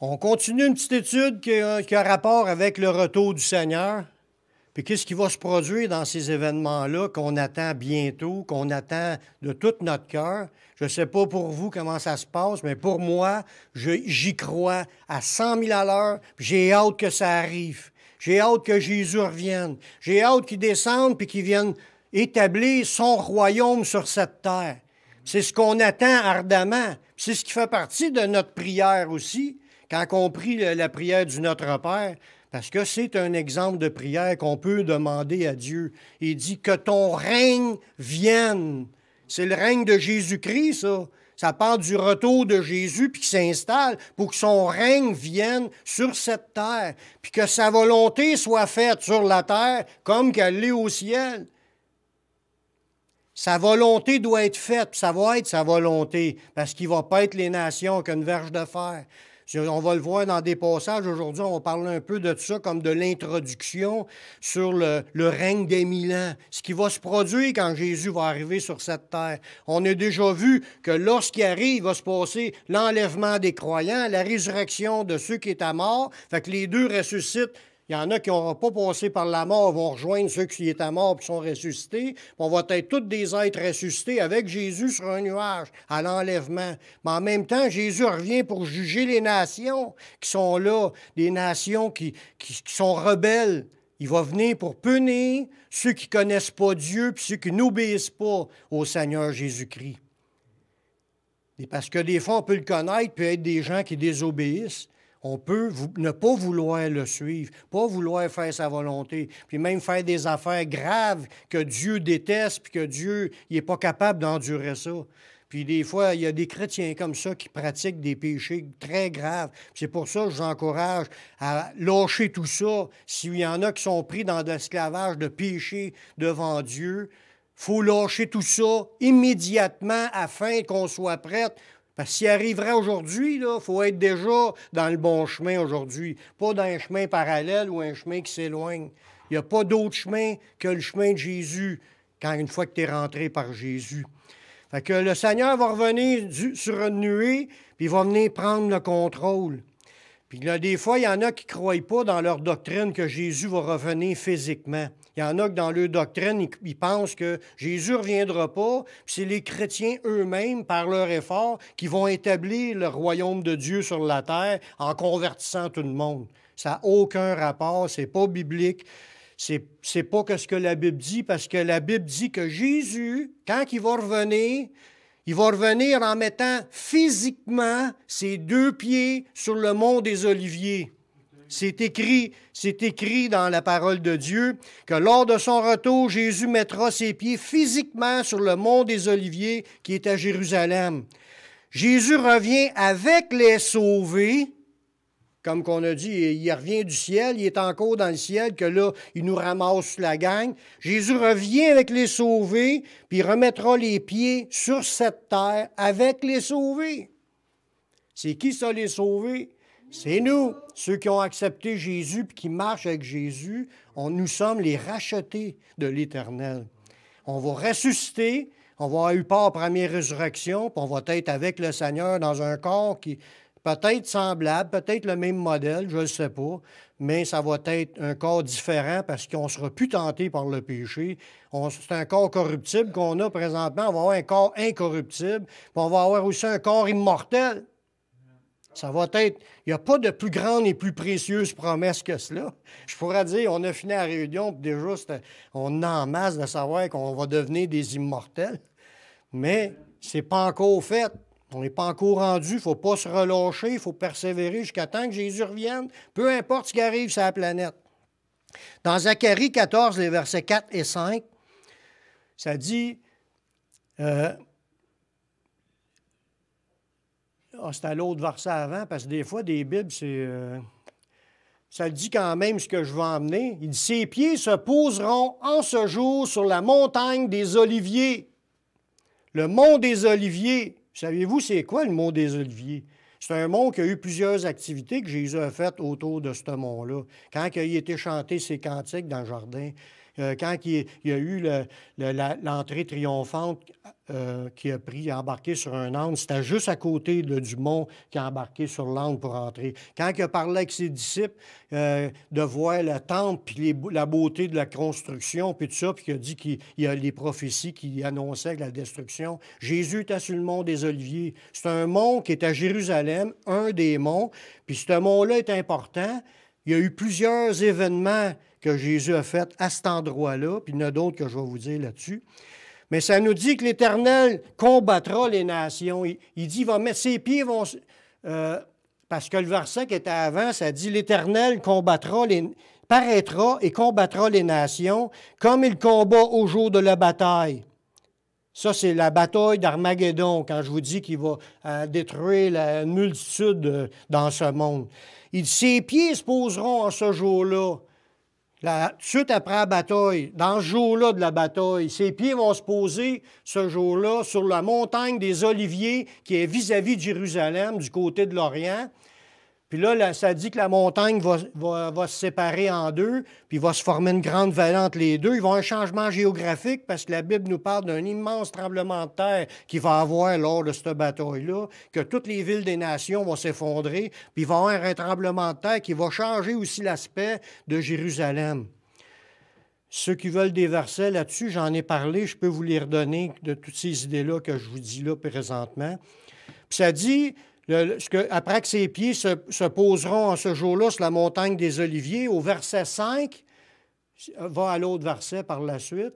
On continue une petite étude qui a rapport avec le retour du Seigneur. Puis qu'est-ce qui va se produire dans ces événements-là qu'on attend bientôt, qu'on attend de tout notre cœur? Je ne sais pas pour vous comment ça se passe, mais pour moi, j'y crois à 100 000 à l'heure. J'ai hâte que ça arrive. J'ai hâte que Jésus revienne. J'ai hâte qu'il descende puis qu'il vienne établir son royaume sur cette terre. C'est ce qu'on attend ardemment. C'est ce qui fait partie de notre prière aussi, quand on prie la prière du Notre Père, parce que c'est un exemple de prière qu'on peut demander à Dieu. Il dit que ton règne vienne. C'est le règne de Jésus-Christ, ça. Ça parle du retour de Jésus, puis qu'il s'installe pour que son règne vienne sur cette terre, puis que sa volonté soit faite sur la terre comme qu'elle l'est au ciel. Sa volonté doit être faite, puis ça va être sa volonté, parce qu'il ne va pas être les nations qu'une verge de fer. On va le voir dans des passages. Aujourd'hui, on va parler un peu de ça comme de l'introduction sur le règne des 1000 ans. Ce qui va se produire quand Jésus va arriver sur cette terre. On a déjà vu que lorsqu'il arrive, il va se passer l'enlèvement des croyants, la résurrection de ceux qui étaient morts. Fait que les deux ressuscitent. Il y en a qui n'auront pas passé par la mort, vont rejoindre ceux qui étaient morts et sont ressuscités. On va être tous des êtres ressuscités avec Jésus sur un nuage à l'enlèvement. Mais en même temps, Jésus revient pour juger les nations qui sont là, des nations qui sont rebelles. Il va venir pour punir ceux qui ne connaissent pas Dieu et ceux qui n'obéissent pas au Seigneur Jésus-Christ. Et parce que des fois, on peut le connaître puis être des gens qui désobéissent. On peut ne pas vouloir le suivre, pas vouloir faire sa volonté, puis même faire des affaires graves que Dieu déteste, puis que Dieu n'est pas capable d'endurer ça. Puis des fois, il y a des chrétiens comme ça qui pratiquent des péchés très graves. C'est pour ça que je vous encourage à lâcher tout ça. S'il y en a qui sont pris dans de l'esclavage de péché devant Dieu, il faut lâcher tout ça immédiatement afin qu'on soit prêt. Parce que s'il arriverait aujourd'hui, il faut être déjà dans le bon chemin aujourd'hui, pas dans un chemin parallèle ou un chemin qui s'éloigne. Il n'y a pas d'autre chemin que le chemin de Jésus, une fois que tu es rentré par Jésus. Fait que le Seigneur va revenir sur une nuée, puis il va venir prendre le contrôle. Puis là, des fois, il y en a qui ne croient pas dans leur doctrine que Jésus va revenir physiquement. Il y en a que dans leur doctrine, ils pensent que Jésus ne reviendra pas, puis c'est les chrétiens eux-mêmes, par leur effort, qui vont établir le royaume de Dieu sur la terre en convertissant tout le monde. Ça n'a aucun rapport, c'est pas biblique, c'est pas ce que la Bible dit, parce que la Bible dit que Jésus, quand il va revenir en mettant physiquement ses 2 pieds sur le mont des Oliviers. C'est écrit dans la parole de Dieu que lors de son retour, Jésus mettra ses pieds physiquement sur le mont des Oliviers qui est à Jérusalem. Jésus revient avec les sauvés, comme qu'on a dit, il revient du ciel, il est encore dans le ciel, que là, il nous ramasse la gang. Jésus revient avec les sauvés, puis il remettra les pieds sur cette terre avec les sauvés. C'est qui ça, les sauvés? C'est nous, ceux qui ont accepté Jésus et qui marchent avec Jésus. Nous sommes les rachetés de l'Éternel. On va ressusciter, on va avoir eu part à la première résurrection, puis on va être avec le Seigneur dans un corps qui peut-être semblable, peut-être le même modèle, je ne le sais pas, mais ça va être un corps différent parce qu'on ne sera plus tenté par le péché. C'est un corps corruptible qu'on a présentement. On va avoir un corps incorruptible, puis on va avoir aussi un corps immortel. Ça va être... Il n'y a pas de plus grande et plus précieuse promesse que cela. Je pourrais dire, on a fini la réunion, puis déjà, on a en masse de savoir qu'on va devenir des immortels. Mais ce n'est pas encore fait. On n'est pas encore rendu. Il ne faut pas se relâcher. Il faut persévérer jusqu'à temps que Jésus revienne. Peu importe ce qui arrive sur la planète. Dans Zacharie 14, les versets 4 et 5, ça dit... c'était l'autre verset avant, parce que des fois, des Bibles, ça dit quand même ce que je veux emmener. Il dit, « Ses pieds se poseront en ce jour sur la montagne des Oliviers. » Le mont des Oliviers. Savez-vous, c'est quoi le mont des Oliviers? C'est un mont qui a eu plusieurs activités que Jésus a faites autour de ce mont-là. Quand il a été chanté ses cantiques dans le jardin, quand il y a eu l'entrée triomphante qui a embarqué sur un âne, c'était juste à côté du mont qui a embarqué sur l'âne pour entrer. Quand il a parlé avec ses disciples, de voir le temple, puis la beauté de la construction, puis tout ça, puis qu'il a dit qu'il y a les prophéties qui annonçaient la destruction. Jésus était sur le mont des Oliviers. C'est un mont qui est à Jérusalem, un des monts, puis ce mont-là est important. Il y a eu plusieurs événements que Jésus a faits à cet endroit-là, puis il y en a d'autres que je vais vous dire là-dessus. Mais ça nous dit que l'Éternel combattra les nations. Il dit, il va mettre ses pieds, parce que le verset qui était avant, ça dit, l'Éternel paraîtra et combattra les nations comme il combat au jour de la bataille. Ça, c'est la bataille d'Armageddon, quand je vous dis qu'il va détruire la multitude dans ce monde. Il dit, ses pieds se poseront en ce jour-là. Tout de suite après la bataille, dans ce jour-là de la bataille, ses pieds vont se poser ce jour-là sur la montagne des Oliviers qui est vis-à-vis de Jérusalem, du côté de l'Orient. Puis là, ça dit que la montagne va se séparer en deux, puis il va se former une grande vallée entre les deux. Il va y avoir un changement géographique parce que la Bible nous parle d'un immense tremblement de terre qu'il va avoir lors de cette bataille-là, que toutes les villes des nations vont s'effondrer, puis il va y avoir un tremblement de terre qui va changer aussi l'aspect de Jérusalem. Ceux qui veulent des versets là-dessus, j'en ai parlé, je peux vous les redonner de toutes ces idées-là que je vous dis là présentement. Puis ça dit... après que ses pieds se poseront en ce jour-là sur la montagne des Oliviers, au verset 5, va à l'autre verset par la suite,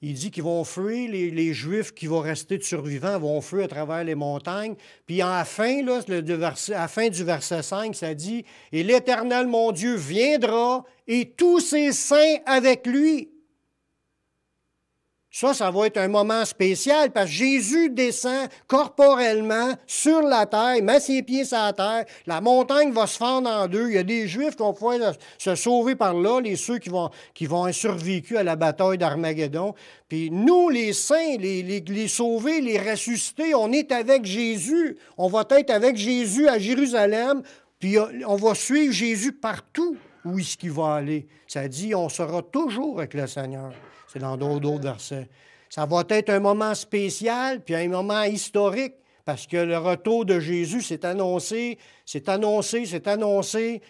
il dit qu'ils vont fuir, les Juifs qui vont rester de survivants vont fuir à travers les montagnes. Puis à la fin, à la fin du verset 5, ça dit, « Et l'Éternel, mon Dieu, viendra, et tous ses saints avec lui. » Ça va être un moment spécial parce que Jésus descend corporellement sur la terre, met ses pieds sur la terre, la montagne va se fendre en deux. Il y a des Juifs qui vont pouvoir se sauver par là, ceux qui vont avoir survécu à la bataille d'Armageddon. Puis nous, les saints, les sauvés, les ressuscités, on est avec Jésus. On va être avec Jésus à Jérusalem, puis on va suivre Jésus partout où est-ce qu'il va aller. Ça dit, on sera toujours avec le Seigneur. C'est dans d'autres versets. Ça va être un moment spécial, puis un moment historique, parce que le retour de Jésus s'est annoncé, puis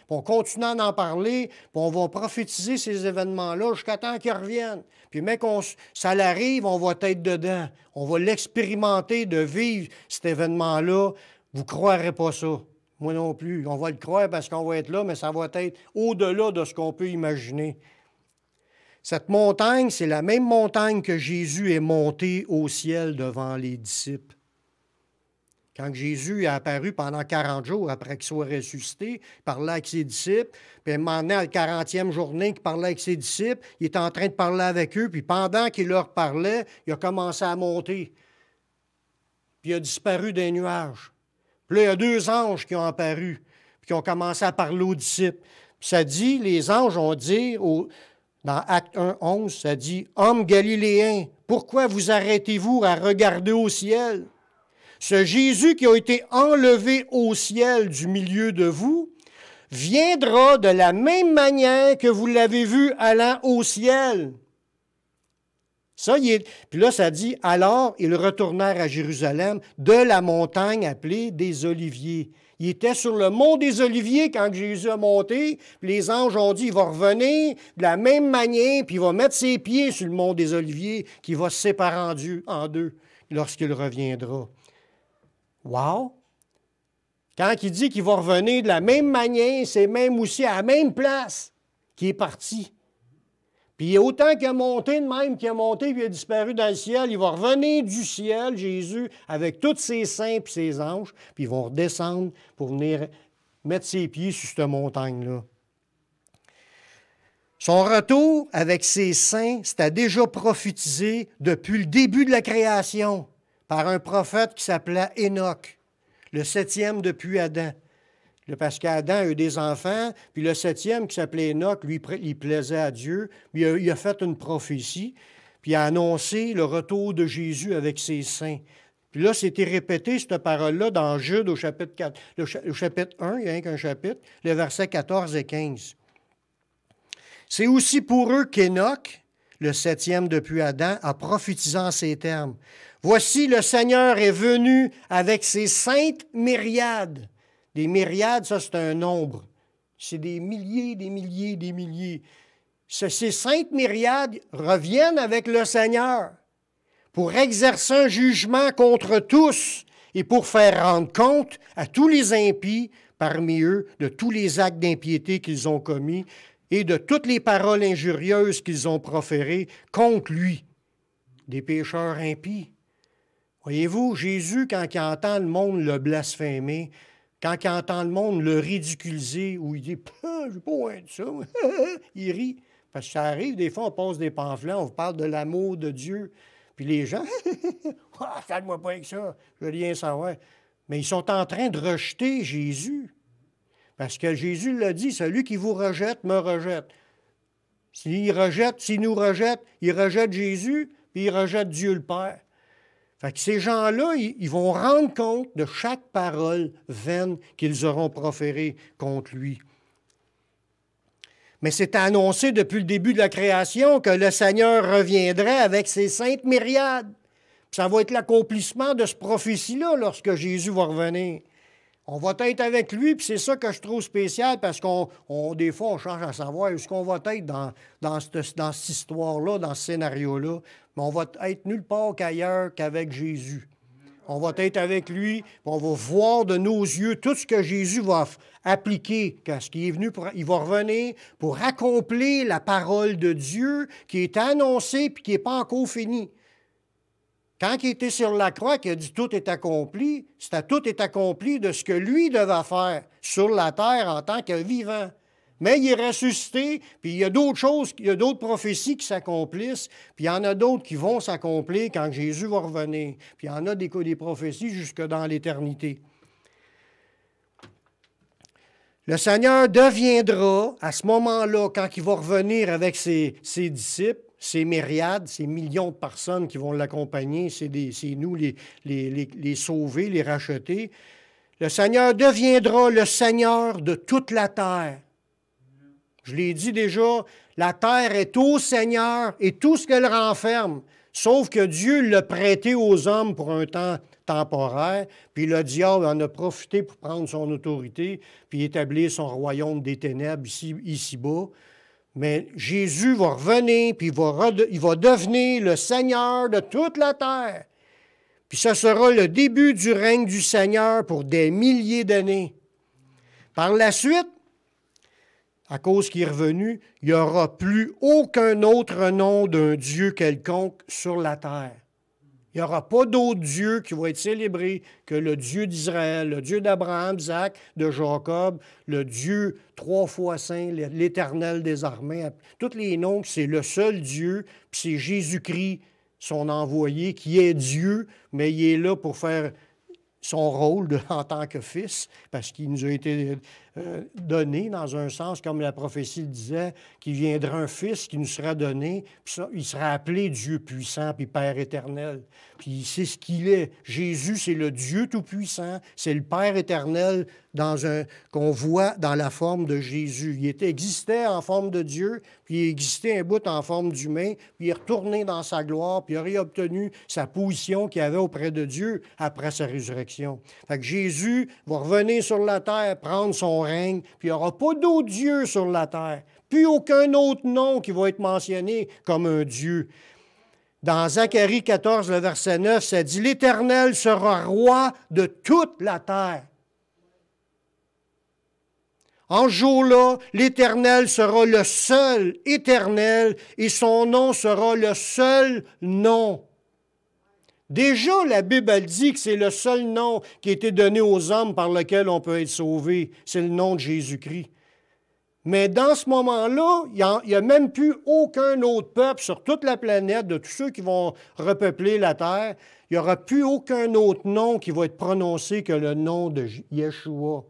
on continue à en parler, puis on va prophétiser ces événements-là jusqu'à temps qu'ils reviennent. Puis même quand ça l'arrive, on va être dedans. On va l'expérimenter, de vivre cet événement-là. Vous ne croirez pas ça. Moi non plus. On va le croire parce qu'on va être là, mais ça va être au-delà de ce qu'on peut imaginer. Cette montagne, c'est la même montagne que Jésus est monté au ciel devant les disciples. Quand Jésus est apparu pendant 40 jours après qu'il soit ressuscité, il parlait avec ses disciples, puis il m'a emmené à la 40e journée qu'il parlait avec ses disciples, il était en train de parler avec eux, puis pendant qu'il leur parlait, il a commencé à monter. Puis il a disparu des nuages. Puis là, il y a 2 anges qui ont apparu, puis qui ont commencé à parler aux disciples. Puis ça dit, les anges ont dit... Dans Acte 1, 11, ça dit « Hommes galiléens, pourquoi vous arrêtez-vous à regarder au ciel? Ce Jésus qui a été enlevé au ciel du milieu de vous viendra de la même manière que vous l'avez vu allant au ciel. » Puis là, ça dit « Alors, ils retournèrent à Jérusalem de la montagne appelée des Oliviers. » Il était sur le mont des Oliviers quand Jésus a monté. Puis les anges ont dit, il va revenir de la même manière, puis il va mettre ses pieds sur le mont des Oliviers, qui va se séparer en deux lorsqu'il reviendra. Wow! Quand il dit qu'il va revenir de la même manière, c'est même aussi à la même place qu'il est parti. Puis autant qu'il a monté de même, qu'il a monté puis il a disparu dans le ciel, il va revenir du ciel, Jésus, avec tous ses saints et ses anges, puis ils vont redescendre pour venir mettre ses pieds sur cette montagne-là. Son retour avec ses saints, c'était déjà prophétisé depuis le début de la création par un prophète qui s'appelait Enoch, le 7e depuis Adam. Parce qu'Adam a eu des enfants, puis le 7e, qui s'appelait Enoch, lui, il plaisait à Dieu. Puis il a fait une prophétie, puis il a annoncé le retour de Jésus avec ses saints. Puis là, c'était répété, cette parole-là, dans Jude, au chapitre 4, au chapitre 1, il n'y a rien qu'un chapitre, les versets 14 et 15. C'est aussi pour eux qu'Énoch, le 7e depuis Adam, a prophétisé en ces termes. Voici, le Seigneur est venu avec ses saintes myriades. Des myriades, ça c'est un nombre. C'est des milliers, des milliers, des milliers. Ces saintes myriades reviennent avec le Seigneur pour exercer un jugement contre tous et pour faire rendre compte à tous les impies parmi eux de tous les actes d'impiété qu'ils ont commis et de toutes les paroles injurieuses qu'ils ont proférées contre lui, des pécheurs impies. Voyez-vous, Jésus, quand il entend le monde le blasphémer, quand il entend le monde le ridiculiser, ou il dit « Je n'ai pas loin de ça », il rit. Parce que ça arrive, des fois, on passe des pamphlets, on vous parle de l'amour de Dieu, puis les gens « Ah, faites-moi pas avec ça, je veux rien savoir ». Mais ils sont en train de rejeter Jésus. Parce que Jésus l'a dit, celui qui vous rejette, me rejette. S'il nous rejette, il rejette Jésus, puis il rejette Dieu le Père. Fait que ces gens-là, ils vont rendre compte de chaque parole vaine qu'ils auront proférée contre lui. Mais c'est annoncé depuis le début de la création que le Seigneur reviendrait avec ses saintes myriades. Puis ça va être l'accomplissement de ce prophétie-là lorsque Jésus va revenir. On va être avec lui, puis c'est ça que je trouve spécial, parce des fois, on change à savoir où est-ce qu'on va être dans cette histoire-là, dans ce scénario-là. Mais on va être nulle part qu'ailleurs qu'avec Jésus. On va être avec lui, puis on va voir de nos yeux tout ce que Jésus va appliquer, parce qu'il est venu il va revenir pour accomplir la parole de Dieu qui est annoncée puis qui n'est pas encore finie. Quand il était sur la croix, qu'il a dit « tout est accompli », c'était « tout est accompli » de ce que lui devait faire sur la terre en tant que vivant. Mais il est ressuscité, puis il y a d'autres choses, il y a d'autres prophéties qui s'accomplissent, puis il y en a d'autres qui vont s'accomplir quand Jésus va revenir. Puis il y en a des prophéties jusque dans l'éternité. Le Seigneur deviendra, à ce moment-là, quand il va revenir avec ses disciples, ces myriades, ces millions de personnes qui vont l'accompagner, c'est nous les sauvés, les rachetés. Le Seigneur deviendra le Seigneur de toute la terre. Je l'ai dit déjà, la terre est au Seigneur et tout ce qu'elle renferme, sauf que Dieu l'a prêté aux hommes pour un temps temporaire, puis le diable en a profité pour prendre son autorité, puis établir son royaume des ténèbres ici-bas. Mais Jésus va revenir, puis il va devenir le Seigneur de toute la terre. Puis ce sera le début du règne du Seigneur pour des milliers d'années. Par la suite, à cause qu'il est revenu, il n'y aura plus aucun autre nom d'un Dieu quelconque sur la terre. Il n'y aura pas d'autre Dieu qui va être célébré que le Dieu d'Israël, le Dieu d'Abraham, d'Isaac, de Jacob, le Dieu 3 fois saint, l'Éternel des armées. Tous les noms, c'est le seul Dieu, puis c'est Jésus-Christ, son envoyé, qui est Dieu, mais il est là pour faire son rôle en tant que fils, parce qu'il nous a été donné, dans un sens, comme la prophétie le disait, qu'il viendra un fils qui nous sera donné, puis ça, il sera appelé Dieu puissant, puis Père éternel. Puis c'est ce qu'il est. Jésus, c'est le Dieu tout-puissant, c'est le Père éternel qu'on voit dans la forme de Jésus. Il existait en forme de Dieu, puis il existait un bout en forme d'humain, puis il est retourné dans sa gloire, puis il a réobtenu sa position qu'il avait auprès de Dieu après sa résurrection. Fait que Jésus va revenir sur la terre, prendre son règne, puis il n'y aura pas d'autre Dieu sur la terre, puis aucun autre nom qui va être mentionné comme un Dieu. Dans Zacharie 14, le verset 9, ça dit « L'Éternel sera roi de toute la terre. » En ce jour-là, l'Éternel sera le seul éternel et son nom sera le seul nom. Déjà, la Bible elle dit que c'est le seul nom qui a été donné aux hommes par lequel on peut être sauvé. C'est le nom de Jésus-Christ. Mais dans ce moment-là, il n'y a même plus aucun autre peuple sur toute la planète, de tous ceux qui vont repeupler la terre, il n'y aura plus aucun autre nom qui va être prononcé que le nom de Yeshua.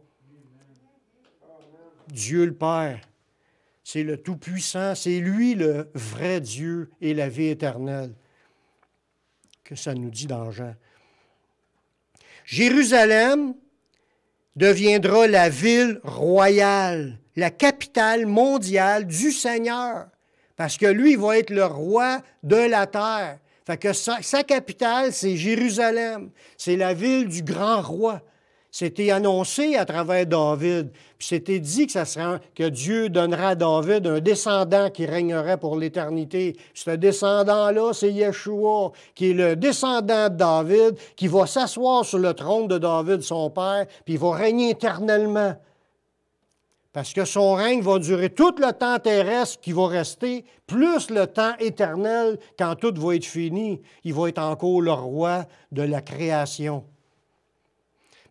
Dieu le Père, c'est le Tout-Puissant, c'est lui le vrai Dieu et la vie éternelle, que ça nous dit dans Jean. Jérusalem deviendra la ville royale, la capitale mondiale du Seigneur. Parce que lui, il va être le roi de la terre. Fait que sa capitale, c'est Jérusalem. C'est la ville du grand roi. C'était annoncé à travers David. Puis c'était dit que Dieu donnera à David un descendant qui régnerait pour l'éternité. Ce descendant-là, c'est Yeshua, qui est le descendant de David, qui va s'asseoir sur le trône de David, son père, puis il va régner éternellement. Parce que son règne va durer tout le temps terrestre qui va rester, plus le temps éternel quand tout va être fini. Il va être encore le roi de la création.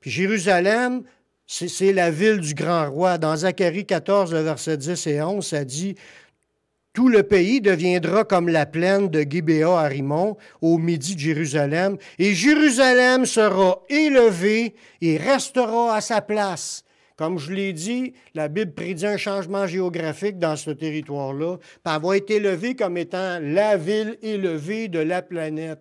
Puis Jérusalem, c'est la ville du grand roi. Dans Zacharie 14, versets 10 et 11, ça dit « Tout le pays deviendra comme la plaine de Gibéa à Rimon, au midi de Jérusalem, et Jérusalem sera élevée et restera à sa place. » Comme je l'ai dit, la Bible prédit un changement géographique dans ce territoire-là, puis elle va être élevée comme étant la ville élevée de la planète.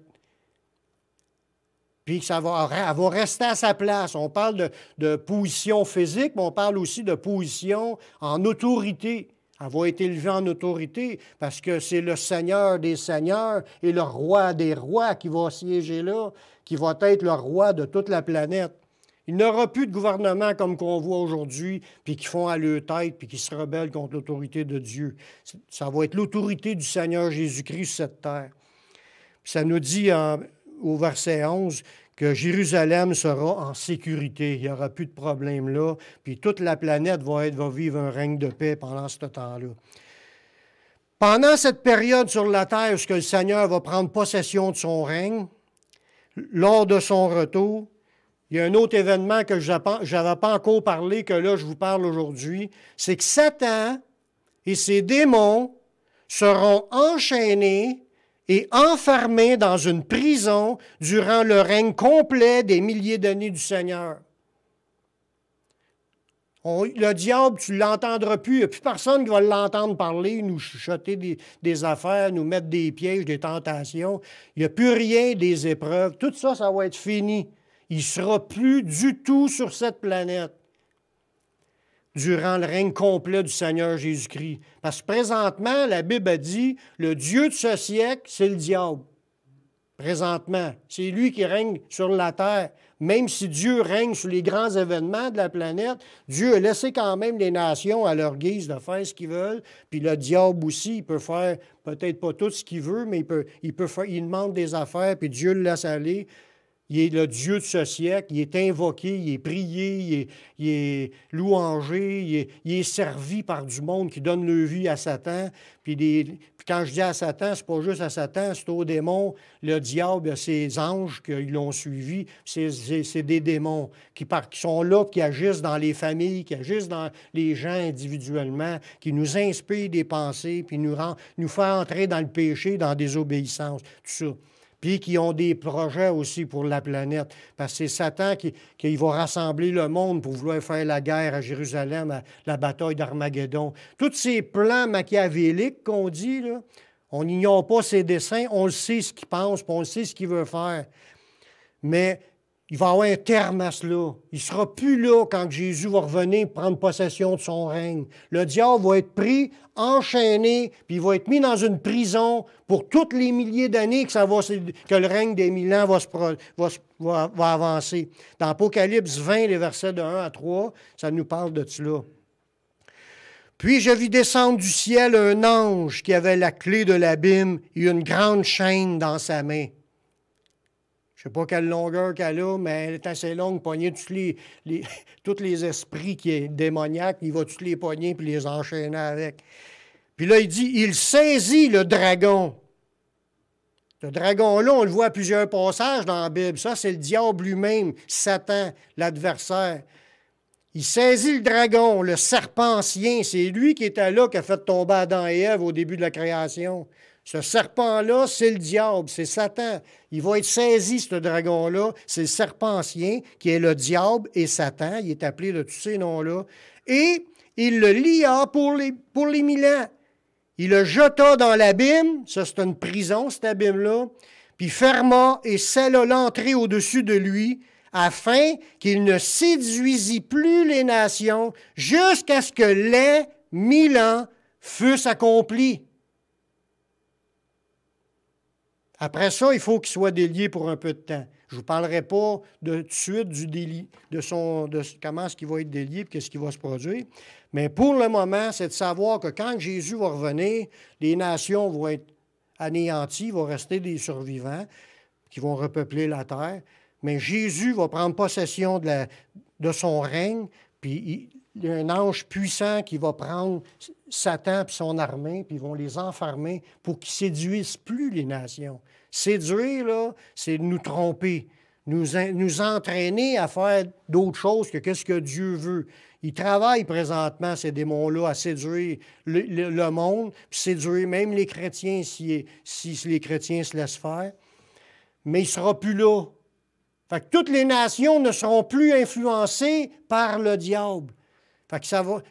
Puis elle va rester à sa place. On parle de position physique, mais on parle aussi de position en autorité. Elle va être élevée en autorité parce que c'est le Seigneur des seigneurs et le roi des rois qui va siéger là, qui va être le roi de toute la planète. Il n'y aura plus de gouvernement comme qu'on voit aujourd'hui, puis qui font à leur tête, puis qui se rebellent contre l'autorité de Dieu. Ça va être l'autorité du Seigneur Jésus-Christ sur cette terre. Puis ça nous dit au verset 11 que Jérusalem sera en sécurité. Il n'y aura plus de problème là, puis toute la planète va vivre un règne de paix pendant ce temps-là. Pendant cette période sur la terre où le Seigneur va prendre possession de son règne, lors de son retour, il y a un autre événement que je n'avais pas encore parlé, que là je vous parle aujourd'hui, c'est que Satan et ses démons seront enchaînés et enfermés dans une prison durant le règne complet des milliers d'années du Seigneur. Le diable, tu ne l'entendras plus. Il n'y a plus personne qui va l'entendre parler, nous chuchoter des affaires, nous mettre des pièges, des tentations. Il n'y a plus rien des épreuves. Tout ça, ça va être fini. Il ne sera plus du tout sur cette planète durant le règne complet du Seigneur Jésus-Christ. Parce que présentement, la Bible a dit, le Dieu de ce siècle, c'est le diable. Présentement, c'est lui qui règne sur la terre. Même si Dieu règne sur les grands événements de la planète, Dieu a laissé quand même les nations à leur guise de faire ce qu'ils veulent. Puis le diable aussi, il peut faire peut-être pas tout ce qu'il veut, mais il demande des affaires, puis Dieu le laisse aller. Il est le Dieu de ce siècle, il est invoqué, il est prié, il est louangé, il est servi par du monde qui donne leur vie à Satan. Puis quand je dis à Satan, c'est pas juste à Satan, c'est aux démons. Le diable, ses anges qui l'ont suivi, c'est des démons qui sont là, qui agissent dans les familles, qui agissent dans les gens individuellement, qui nous inspirent des pensées, puis nous font entrer dans le péché, dans la désobéissance, tout ça. Puis qui ont des projets aussi pour la planète. Parce que c'est Satan qui va rassembler le monde pour vouloir faire la guerre à Jérusalem, à la bataille d'Armageddon. Tous ces plans machiavéliques qu'on dit, là, on n'ignore pas ses desseins, on le sait ce qu'il pense, puis on le sait ce qu'il veut faire. Mais il va y avoir un terme à cela. Il ne sera plus là quand Jésus va revenir prendre possession de son règne. Le diable va être pris, enchaîné, puis il va être mis dans une prison pour tous les milliers d'années que le règne des 1000 ans va avancer. Dans Apocalypse 20, les versets de 1 à 3, ça nous parle de cela. Puis je vis descendre du ciel un ange qui avait la clé de l'abîme et une grande chaîne dans sa main. Je ne sais pas quelle longueur qu'elle a, mais elle est assez longue, pogner tous les esprits qui est démoniaques, il va tous les pogner et les enchaîner avec. Puis là, il dit, il saisit le dragon. Ce dragon-là, on le voit à plusieurs passages dans la Bible. Ça, c'est le diable lui-même, Satan, l'adversaire. Il saisit le dragon, le serpent ancien. C'est lui qui était là, qui a fait tomber Adam et Ève au début de la création. Ce serpent-là, c'est le diable, c'est Satan. Il va être saisi, ce dragon-là. C'est le serpent ancien, qui est le diable et Satan. Il est appelé de tous ces noms-là. Et il le lia pour les 1000 ans. Il le jeta dans l'abîme. Ça, c'est une prison, cet abîme-là. Puis ferma et scella l'entrée au-dessus de lui, afin qu'il ne séduisît plus les nations jusqu'à ce que les 1000 ans fussent accomplis. Après ça, il faut qu'il soit délié pour un peu de temps. Je ne vous parlerai pas de suite du délit, de comment est-ce qu'il va être délié et qu'est-ce qui va se produire. Mais pour le moment, c'est de savoir que quand Jésus va revenir, les nations vont être anéanties, vont rester des survivants qui vont repeupler la terre. Mais Jésus va prendre possession de son règne, puis il y a un ange puissant qui va prendre Satan et son armée, puis ils vont les enfermer pour qu'ils ne séduisent plus les nations. Séduire, là, c'est nous tromper, nous entraîner à faire d'autres choses que ce que Dieu veut. Ils travaillent présentement, ces démons-là, à séduire le monde, puis séduire même les chrétiens si les chrétiens se laissent faire. Mais il ne sera plus là. Fait que toutes les nations ne seront plus influencées par le diable. Fait que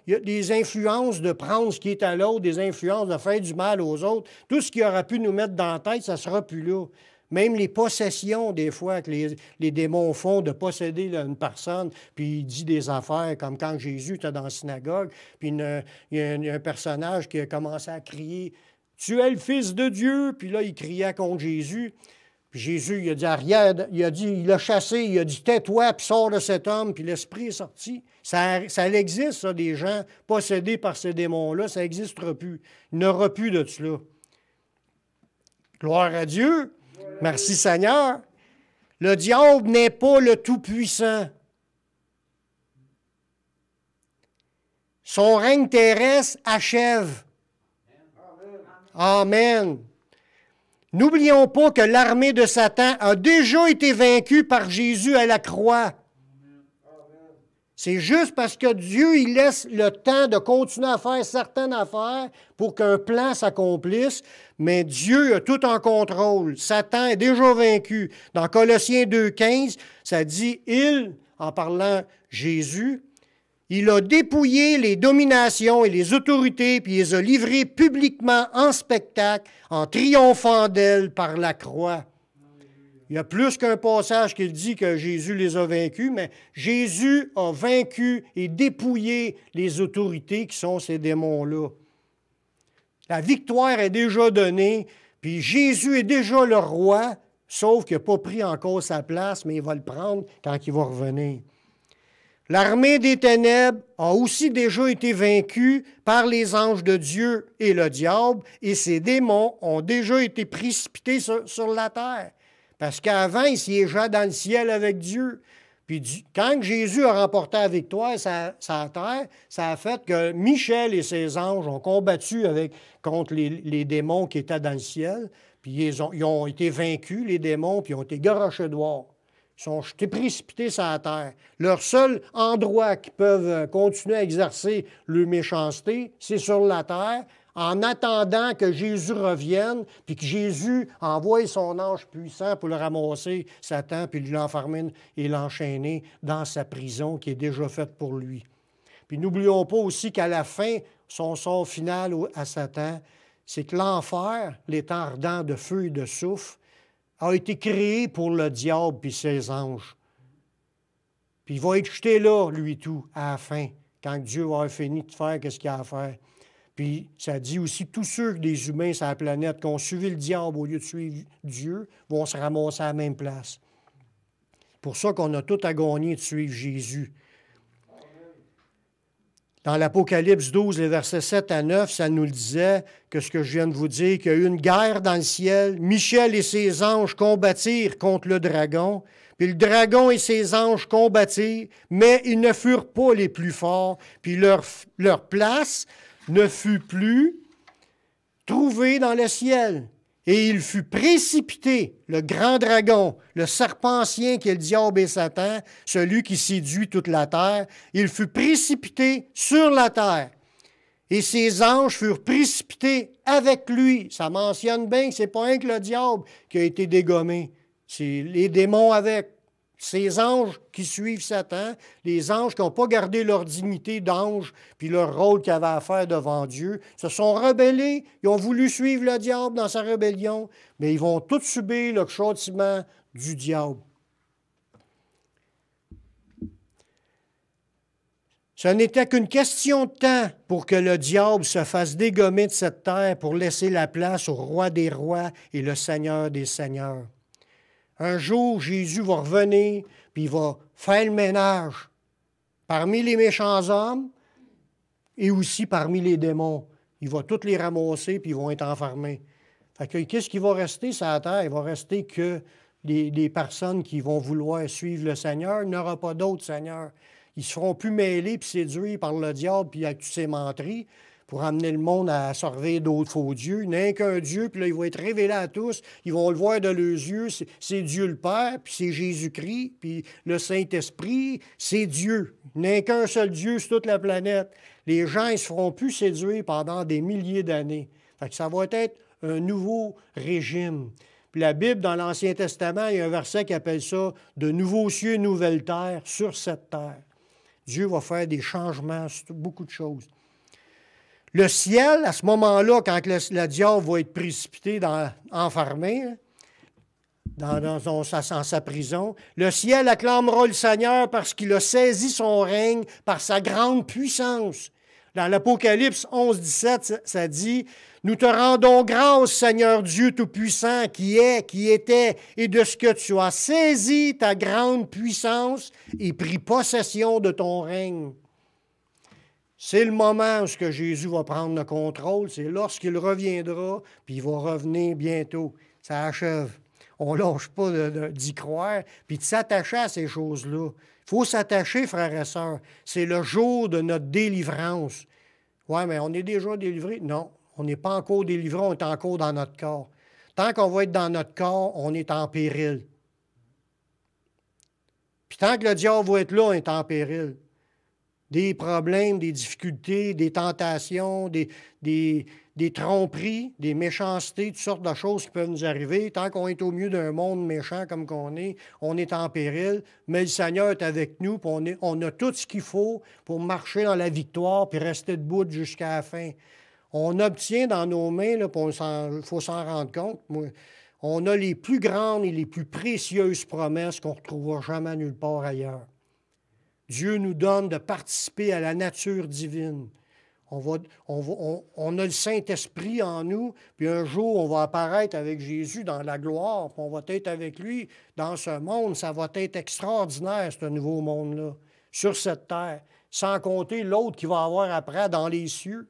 il y a des influences de prendre ce qui est à l'autre, des influences de faire du mal aux autres. Tout ce qui aura pu nous mettre dans la tête, ça ne sera plus là. Même les possessions, des fois, que les démons font de posséder une personne, puis il dit des affaires, comme quand Jésus était dans la synagogue, puis il y a un personnage qui a commencé à crier « Tu es le Fils de Dieu », puis là, il criait contre Jésus. Puis Jésus, il a dit arrière, il l'a chassé, il a dit tais-toi, puis sors de cet homme, puis l'esprit est sorti. Ça existe, ça, des gens possédés par ces démons-là, ça n'existera plus. Il n'y aura plus de cela. Gloire à Dieu. Merci Seigneur. Le diable n'est pas le Tout-Puissant. Son règne terrestre achève. Amen. N'oublions pas que l'armée de Satan a déjà été vaincue par Jésus à la croix. C'est juste parce que Dieu, il laisse le temps de continuer à faire certaines affaires pour qu'un plan s'accomplisse, mais Dieu a tout en contrôle. Satan est déjà vaincu. Dans Colossiens 2,15, ça dit « Il », en parlant Jésus, il a dépouillé les dominations et les autorités, puis il les a livrées publiquement en spectacle, en triomphant d'elles par la croix. Il y a plus qu'un passage qui dit que Jésus les a vaincus, mais Jésus a vaincu et dépouillé les autorités qui sont ces démons-là. La victoire est déjà donnée, puis Jésus est déjà le roi, sauf qu'il n'a pas pris encore sa place, mais il va le prendre quand il va revenir. L'armée des ténèbres a aussi déjà été vaincue par les anges de Dieu et le diable, et ces démons ont déjà été précipités sur la terre. Parce qu'avant, ils siégeaient dans le ciel avec Dieu. Puis quand Jésus a remporté la victoire sur la terre, ça a fait que Michel et ses anges ont combattu contre les démons qui étaient dans le ciel. Puis ils ont été vaincus, les démons, puis ils ont été garochés dehors. Ils ont été précipités sur la terre. Leur seul endroit qu'ils peuvent continuer à exercer leur méchanceté, c'est sur la terre, en attendant que Jésus revienne, puis que Jésus envoie son ange puissant pour le ramasser, Satan, puis l'enfermer et l'enchaîner dans sa prison qui est déjà faite pour lui. Puis n'oublions pas aussi qu'à la fin, son sort final à Satan, c'est que l'enfer, l'étang ardent de feu et de soufre, a été créé pour le diable puis ses anges. Puis il va être jeté là, lui tout, à la fin, quand Dieu va avoir fini de faire ce qu'il a à faire. Puis ça dit aussi, tous ceux des humains sur la planète qui ont suivi le diable au lieu de suivre Dieu vont se ramasser à la même place. C'est pour ça qu'on a tout à gagner de suivre Jésus. Dans l'Apocalypse 12, les versets 7 à 9, ça nous le disait, que ce que je viens de vous dire, qu'il y a eu une guerre dans le ciel. Michel et ses anges combattirent contre le dragon. Puis le dragon et ses anges combattirent, mais ils ne furent pas les plus forts. Puis leur place ne fut plus trouvée dans le ciel. Et il fut précipité, le grand dragon, le serpent ancien qui est le diable et Satan, celui qui séduit toute la terre, il fut précipité sur la terre. Et ses anges furent précipités avec lui. Ça mentionne bien que ce n'est pas un que le diable qui a été dégommé. C'est les démons avec. Ces anges qui suivent Satan, les anges qui n'ont pas gardé leur dignité d'ange puis leur rôle qu'ils avaient à faire devant Dieu, se sont rebellés, ils ont voulu suivre le diable dans sa rébellion, mais ils vont tous subir le châtiment du diable. Ce n'était qu'une question de temps pour que le diable se fasse dégommer de cette terre pour laisser la place au roi des rois et le Seigneur des seigneurs. Un jour, Jésus va revenir, puis il va faire le ménage parmi les méchants hommes et aussi parmi les démons. Il va tous les ramasser, puis ils vont être enfermés. Fait que qu'est-ce qui va rester sur la terre? Il va rester que des personnes qui vont vouloir suivre le Seigneur. Il n'y aura pas d'autres Seigneur. Ils ne se feront plus mêler puis séduire par le diable puis avec toutes ses menteries pour amener le monde à servir d'autres faux dieux. Il n'y a qu'un Dieu, puis là, il va être révélé à tous. Ils vont le voir de leurs yeux. C'est Dieu le Père, puis c'est Jésus-Christ, puis le Saint-Esprit, c'est Dieu. Il n'y a qu'un seul Dieu sur toute la planète. Les gens ne se feront plus séduire pendant des milliers d'années. Fait que ça va être un nouveau régime. Puis la Bible, dans l'Ancien Testament, il y a un verset qui appelle ça « de nouveaux cieux, nouvelle terre sur cette terre ». Dieu va faire des changements sur beaucoup de choses. Le ciel, à ce moment-là, quand le diable va être précipité, enfermé dans sa prison, le ciel acclamera le Seigneur parce qu'il a saisi son règne par sa grande puissance. Dans l'Apocalypse 11, 17, ça dit « Nous te rendons grâce, Seigneur Dieu Tout-Puissant, qui est, qui était, et de ce que tu as saisi ta grande puissance et pris possession de ton règne. » C'est le moment où Jésus va prendre le contrôle, c'est lorsqu'il reviendra, puis il va revenir bientôt. Ça achève. On ne lâche pas d'y croire, puis de s'attacher à ces choses-là. Il faut s'attacher, frères et sœurs. C'est le jour de notre délivrance. Oui, mais on est déjà délivré? Non, on n'est pas encore délivré, on est encore dans notre corps. Tant qu'on va être dans notre corps, on est en péril. Puis tant que le diable va être là, on est en péril. Des problèmes, des difficultés, des tentations, des tromperies, des méchancetés, toutes sortes de choses qui peuvent nous arriver. Tant qu'on est au milieu d'un monde méchant comme qu'on est, on est en péril. Mais le Seigneur est avec nous, puis on a tout ce qu'il faut pour marcher dans la victoire puis rester debout jusqu'à la fin. On obtient dans nos mains, il faut s'en rendre compte, on a les plus grandes et les plus précieuses promesses qu'on ne retrouvera jamais nulle part ailleurs. Dieu nous donne de participer à la nature divine. On a le Saint-Esprit en nous, puis un jour, on va apparaître avec Jésus dans la gloire, puis on va être avec lui dans ce monde. Ça va être extraordinaire, ce nouveau monde-là, sur cette terre, sans compter l'autre qu'il va avoir après dans les cieux.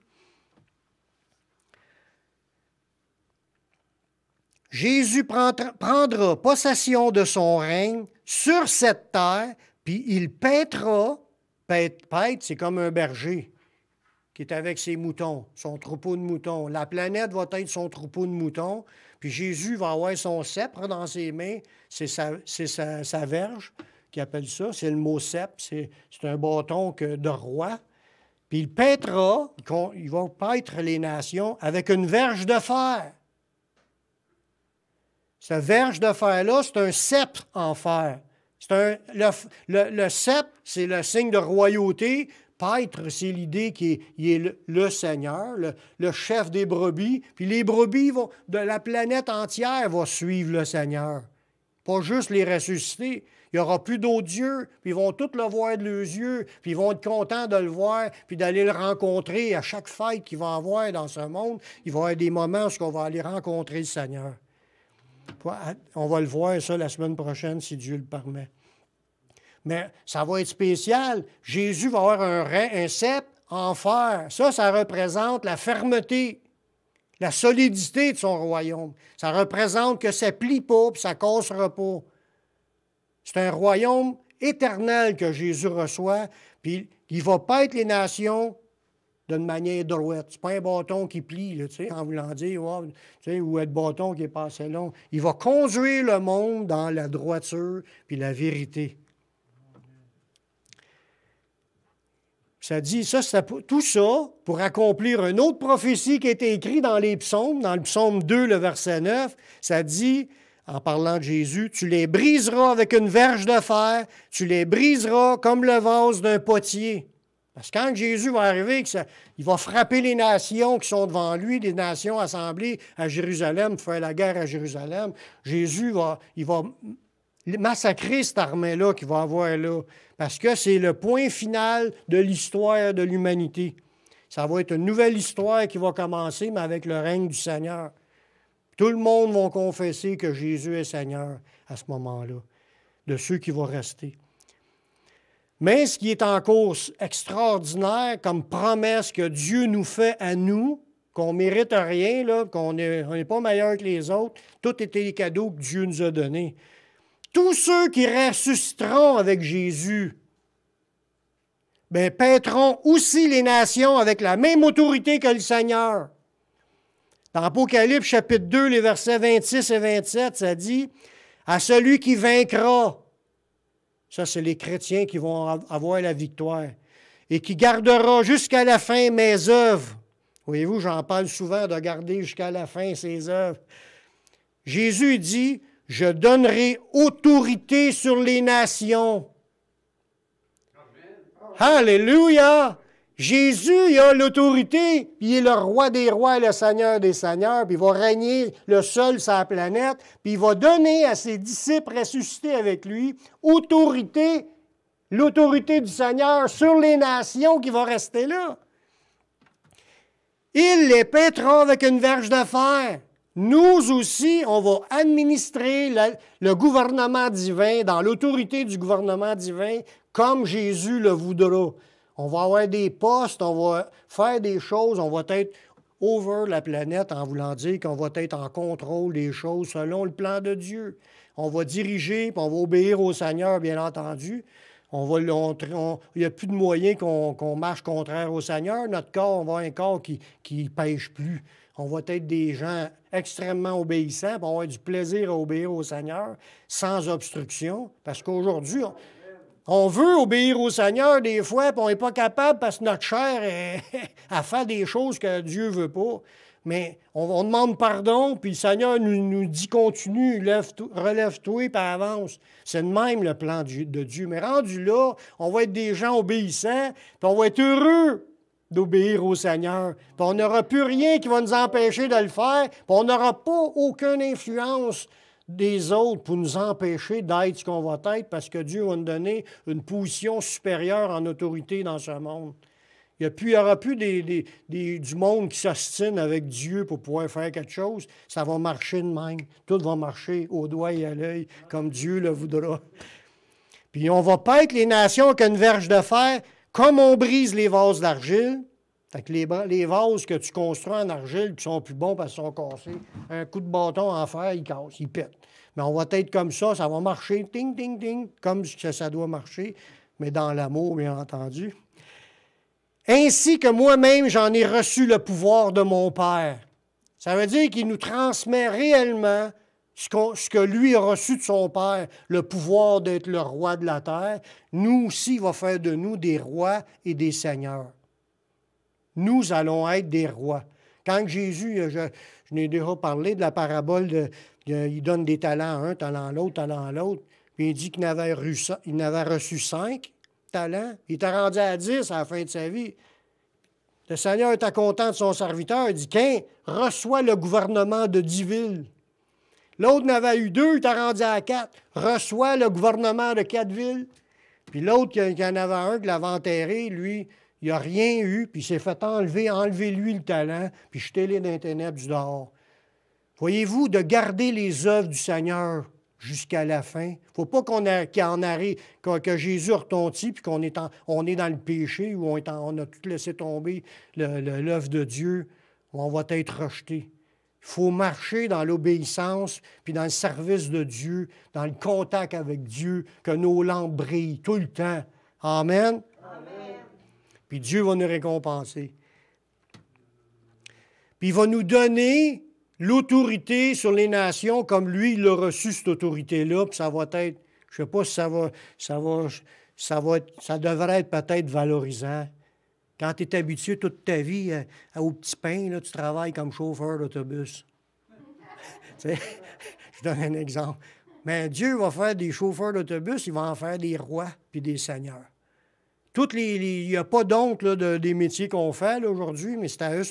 Jésus prendra possession de son règne sur cette terre, puis il paîtra. Paître, c'est comme un berger qui est avec ses moutons, son troupeau de moutons. La planète va être son troupeau de moutons, puis Jésus va avoir son sceptre dans ses mains. C'est sa verge qui appelle ça. C'est le mot sceptre. C'est un bâton de roi. Puis il paîtra, il va paître les nations avec une verge de fer. Cette verge de fer-là, c'est un sceptre en fer. Le sceptre, c'est le signe de royauté. Paître, c'est l'idée qu'il est le Seigneur, le chef des brebis. Puis les brebis de la planète entière vont suivre le Seigneur. Pas juste les ressusciter. Il n'y aura plus d'autres dieux, puis ils vont tous le voir de leurs yeux, puis ils vont être contents de le voir, puis d'aller le rencontrer à chaque fête qu'il va avoir dans ce monde. Il va y avoir des moments où on va aller rencontrer le Seigneur. On va le voir, ça, la semaine prochaine, si Dieu le permet. Mais ça va être spécial. Jésus va avoir un sceptre en fer. Ça représente la fermeté, la solidité de son royaume. Ça représente que ça ne plie pas et ça ne cassera pas. C'est un royaume éternel que Jésus reçoit, puis il va paître les nations d'une manière droite. Ce n'est pas un bâton qui plie, là, en voulant dire, wow, ou un bâton qui est pas assez long. Il va conduire le monde dans la droiture puis la vérité. Ça dit, tout ça pour accomplir une autre prophétie qui a été écrite dans les psaumes, dans le psaume 2, le verset 9, ça dit, en parlant de Jésus, « Tu les briseras avec une verge de fer, tu les briseras comme le vase d'un potier. » Parce que quand Jésus va arriver, il va frapper les nations qui sont devant lui, les nations assemblées à Jérusalem, pour faire la guerre à Jérusalem. Jésus va massacrer cette armée-là qu'il va avoir là, parce que c'est le point final de l'histoire de l'humanité. Ça va être une nouvelle histoire qui va commencer, mais avec le règne du Seigneur. Tout le monde va confesser que Jésus est Seigneur à ce moment-là, de ceux qui vont rester. Mais ce qui est encore extraordinaire comme promesse que Dieu nous fait à nous, qu'on ne mérite rien, là, qu'on n'est pas meilleur que les autres, tout était les cadeaux que Dieu nous a donnés. Tous ceux qui ressusciteront avec Jésus, bien, paîtront aussi les nations avec la même autorité que le Seigneur. Dans Apocalypse chapitre 2, les versets 26 et 27, ça dit « À celui qui vaincra », ça c'est les chrétiens qui vont avoir la victoire, « et qui gardera jusqu'à la fin mes œuvres. » Voyez-vous, j'en parle souvent de garder jusqu'à la fin ses œuvres. Jésus dit « Je donnerai autorité sur les nations. » Alléluia! Jésus, il a l'autorité, puis il est le roi des rois et le seigneur des seigneurs, puis il va régner le seul sur la planète, puis il va donner à ses disciples ressuscités avec lui autorité, l'autorité du Seigneur sur les nations qui vont rester là. Il les paîtra avec une verge de fer. Nous aussi, on va administrer le gouvernement divin, dans l'autorité du gouvernement divin, comme Jésus le voudra. On va avoir des postes, on va faire des choses, on va être over la planète en voulant dire qu'on va être en contrôle des choses selon le plan de Dieu. On va diriger, puis on va obéir au Seigneur, bien entendu. Il n'y a plus de moyens qu'on marche contraire au Seigneur. Notre corps, on va avoir un corps qui ne pêche plus. On va être des gens extrêmement obéissants, puis on va avoir du plaisir à obéir au Seigneur sans obstruction. Parce qu'aujourd'hui, on veut obéir au Seigneur des fois, puis on n'est pas capable parce que notre chair est à faire des choses que Dieu ne veut pas. Mais on demande pardon, puis le Seigneur nous dit continue, relève-toi, puis avance. C'est de même le plan de Dieu. Mais rendu là, on va être des gens obéissants, puis on va être heureux d'obéir au Seigneur. Puis on n'aura plus rien qui va nous empêcher de le faire, puis on n'aura pas aucune influence des autres pour nous empêcher d'être ce qu'on va être, parce que Dieu va nous donner une position supérieure en autorité dans ce monde. Il n'y aura plus du monde qui s'ostine avec Dieu pour pouvoir faire quelque chose. Ça va marcher de même. Tout va marcher au doigt et à l'œil, comme Dieu le voudra. Puis on va paître les nations avec une verge de fer, comme on brise les vases d'argile. Fait que les vases que tu construis en argile qui sont plus bons parce qu'ils sont cassés, un coup de bâton en fer, ils cassent, ils pètent. Mais on va être comme ça va marcher, ting, ting, ting, comme ça doit marcher, mais dans l'amour, bien entendu. Ainsi que moi-même, j'en ai reçu le pouvoir de mon Père. Ça veut dire qu'il nous transmet réellement ce que lui a reçu de son Père, le pouvoir d'être le roi de la terre. Nous aussi, il va faire de nous des rois et des seigneurs. Nous allons être des rois. Quand Jésus, je n'ai déjà parlé de la parabole, il donne des talents à un, talent à l'autre, puis il dit qu'il n'avait reçu 5 talents. Il était rendu à 10 à la fin de sa vie. Le Seigneur était content de son serviteur. Il dit, qu'un reçoit le gouvernement de 10 villes. L'autre n'avait eu 2, il était rendu à 4. Reçoit le gouvernement de 4 villes. Puis l'autre, qui en avait un, qui l'avait enterré, lui, il n'a rien eu, puis il s'est fait enlever lui le talent, puis jeter-les dans les ténèbres du dehors. Voyez-vous, de garder les œuvres du Seigneur jusqu'à la fin. Il ne faut pas que Jésus retentit, puis qu'on est dans le péché, ou on a tout laissé tomber l'œuvre de Dieu, où on va être rejeté. Il faut marcher dans l'obéissance, puis dans le service de Dieu, dans le contact avec Dieu, que nos lampes brillent tout le temps. Amen. Amen. Puis Dieu va nous récompenser. Puis il va nous donner l'autorité sur les nations, comme lui, il a reçu cette autorité-là, puis ça va être, je ne sais pas si ça devrait être peut-être valorisant. Quand tu es habitué toute ta vie au petit pain, là, tu travailles comme chauffeur d'autobus. Je donne un exemple. Mais Dieu va faire des chauffeurs d'autobus, il va en faire des rois puis des seigneurs. Il n'y a pas d'honte des métiers qu'on fait là, aujourd'hui, mais c'est à eux,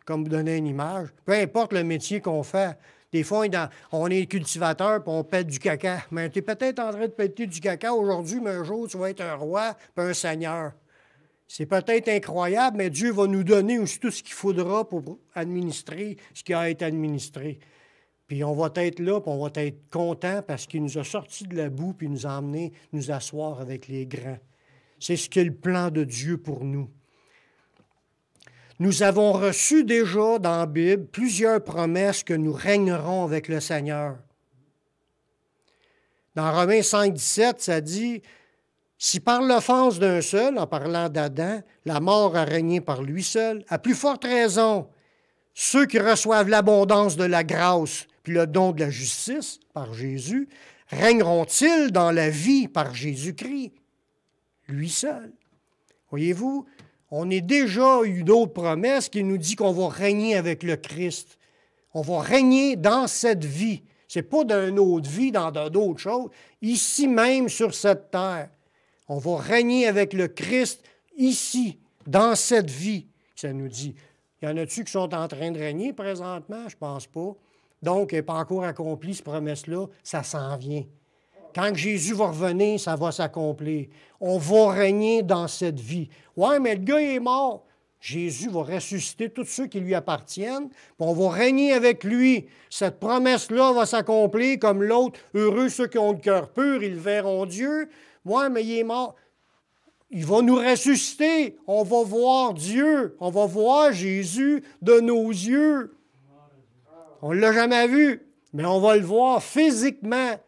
comme vous donner une image. Peu importe le métier qu'on fait, Des fois, on est cultivateur puis on pète du caca. Mais tu es peut-être en train de péter du caca aujourd'hui, mais un jour, tu vas être un roi puis un seigneur. C'est peut-être incroyable, mais Dieu va nous donner aussi tout ce qu'il faudra pour administrer ce qui a à être administré. Puis on va être là, puis on va être content parce qu'il nous a sortis de la boue puis nous a emmenés nous asseoir avec les grands. C'est ce qu'est le plan de Dieu pour nous. Nous avons reçu déjà dans la Bible plusieurs promesses que nous régnerons avec le Seigneur. Dans Romains 5, 17, ça dit « Si par l'offense d'un seul, en parlant d'Adam, la mort a régné par lui seul, à plus forte raison, ceux qui reçoivent l'abondance de la grâce puis le don de la justice par Jésus, régneront-ils dans la vie par Jésus-Christ, lui seul. » Voyez-vous, on a déjà eu d'autres promesses qui nous disent qu'on va régner avec le Christ. On va régner dans cette vie. Ce n'est pas dans une autre vie, dans d'autres choses. Ici même, sur cette terre. On va régner avec le Christ ici, dans cette vie, ça nous dit. Y en a-tu qui sont en train de régner présentement? Je ne pense pas. Donc, elle n'est pas encore accomplie, cette promesse-là. Ça s'en vient. Quand Jésus va revenir, ça va s'accomplir. On va régner dans cette vie. Ouais, mais le gars est mort. Jésus va ressusciter tous ceux qui lui appartiennent, puis on va régner avec lui. Cette promesse-là va s'accomplir comme l'autre. Heureux ceux qui ont le cœur pur, ils verront Dieu. Ouais, mais il est mort. Il va nous ressusciter. On va voir Dieu. On va voir Jésus de nos yeux. On ne l'a jamais vu, mais on va le voir physiquement.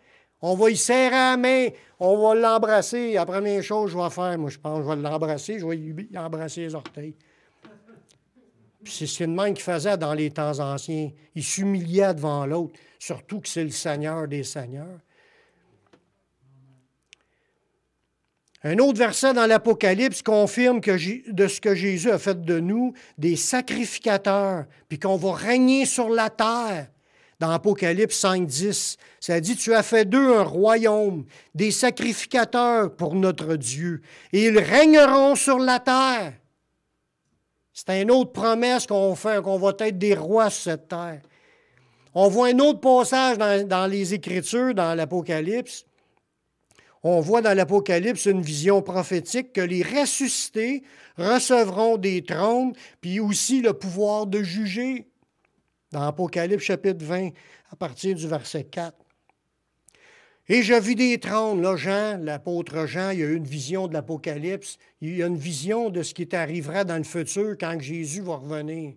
On va y serrer la main, on va l'embrasser. La première chose que je vais faire, moi, je pense, je vais l'embrasser, je vais lui embrasser les orteils. Puis c'est ce que le même qu'il faisait dans les temps anciens. Il s'humiliait devant l'autre, surtout que c'est le Seigneur des Seigneurs. Un autre verset dans l'Apocalypse confirme de ce que Jésus a fait de nous, des sacrificateurs, puis qu'on va régner sur la terre. Dans Apocalypse 5, 10, ça dit « Tu as fait d'eux un royaume, des sacrificateurs pour notre Dieu, et ils régneront sur la terre. » C'est une autre promesse qu'on fait, qu'on va être des rois sur cette terre. On voit un autre passage dans les Écritures, dans l'Apocalypse. On voit dans l'Apocalypse une vision prophétique que les ressuscités recevront des trônes, puis aussi le pouvoir de juger. Dans Apocalypse chapitre 20, à partir du verset 4. Et je vis des trônes. Là, Jean, l'apôtre Jean, il a eu une vision de l'Apocalypse. Il a une vision de ce qui arrivera dans le futur quand Jésus va revenir.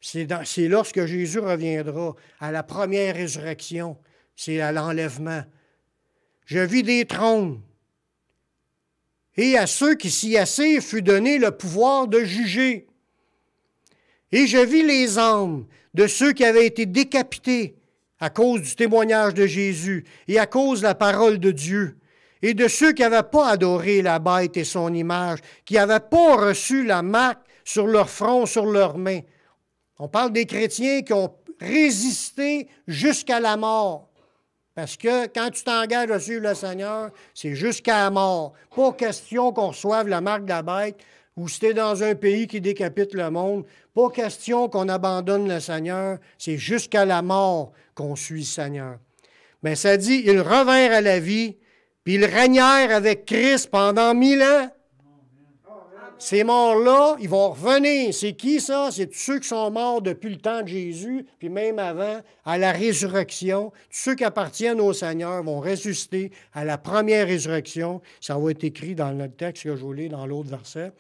C'est lorsque Jésus reviendra, à la première résurrection. C'est à l'enlèvement. Je vis des trônes. Et à ceux qui s'y assirent fut donné le pouvoir de juger. Et je vis les âmes de ceux qui avaient été décapités à cause du témoignage de Jésus et à cause de la parole de Dieu, et de ceux qui n'avaient pas adoré la bête et son image, qui n'avaient pas reçu la marque sur leur front, sur leurs mains. On parle des chrétiens qui ont résisté jusqu'à la mort. Parce que quand tu t'engages à suivre le Seigneur, c'est jusqu'à la mort. Pas question qu'on reçoive la marque de la bête, ou si tu es dans un pays qui décapite le monde, pas question qu'on abandonne le Seigneur, c'est jusqu'à la mort qu'on suit le Seigneur. Mais ça dit, ils revinrent à la vie, puis ils régnèrent avec Christ pendant 1000 ans. Ces morts-là, ils vont revenir. C'est qui ça? C'est tous ceux qui sont morts depuis le temps de Jésus, puis même avant, à la résurrection. Tous ceux qui appartiennent au Seigneur vont ressusciter à la première résurrection. Ça va être écrit dans notre texte que je vous lis dans l'autre verset.